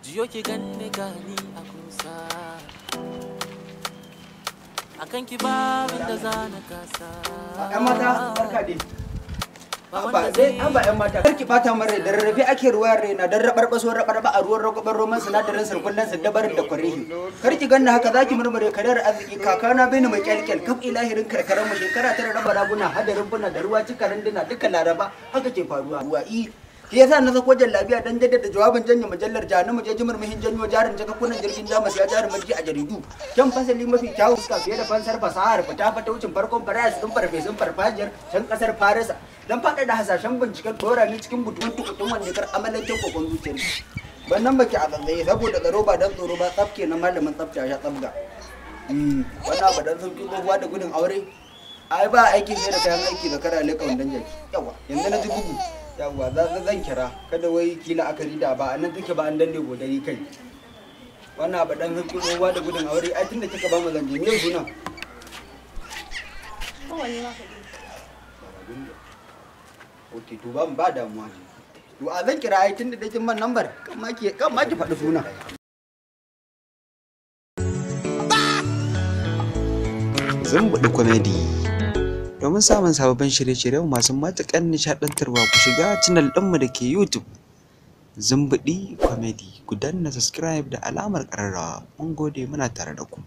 jiyo ki ganni gani a kusa akan ki babin da zana kasa. Yan mata barka dai. Ba yan mata karki bata mare da rarrafe ake ruwa raina dan rabarbaso rabarba a ruwan rogoban roman sinadarin sirkullan su dabarin da kwarehi. Karki ganna haka zaki murmure kadar arziki kakana bai ni mai kyalkyal kaf ilahirin karkaran mu shekara tara raba raguna hadarin buna da ruwa cikarin dina duka laraba haka ke faruwa. Ruwa'i shi yasa na sako jallabiya dan jaddada jawabin janye mujallar jahannama je jimar muhin janyo jarin jakakunan jirgin jamus ya jarin mulki a jaridu kyan fasali mafi kyawun fuska fiye da fansar fasahar fita wucin farkon farayas din farfesun farfajiyar can kasar farisa dan faɗa da hasashen binciken dora ni cikin butun tukutun wanda kar amalanken kokon zuciyar wannan baki a tsaye saboda tsaro ba dan tsoro ba tsafke na malamin tsafta ya tsabga wannan ba dan sauki kowa da gudun aure ai ba aikin sai da kayan aiki da kara leka wandan jaki yawa yanzu na ji bugu yawa zan kira kada wai kila akari da ba nan take ba an dande godari kai wannan ba dan sauki kowa da gudun aure ai tunda kika ba mu zanje me suna okay to ba damuwa to a zan kira ai tunda dai kin man number kan ma ki faɗi suna Zumbuɗi Comedy. Domin samun sababbin shirye-shiryen masu matuƙar nishaɗantarwa ku shiga channel ɗinmu da ke YouTube. Zumbuɗi Comedy. Ku danna subscribe da alamar ƙararrawa. Mun gode muna tare da ku.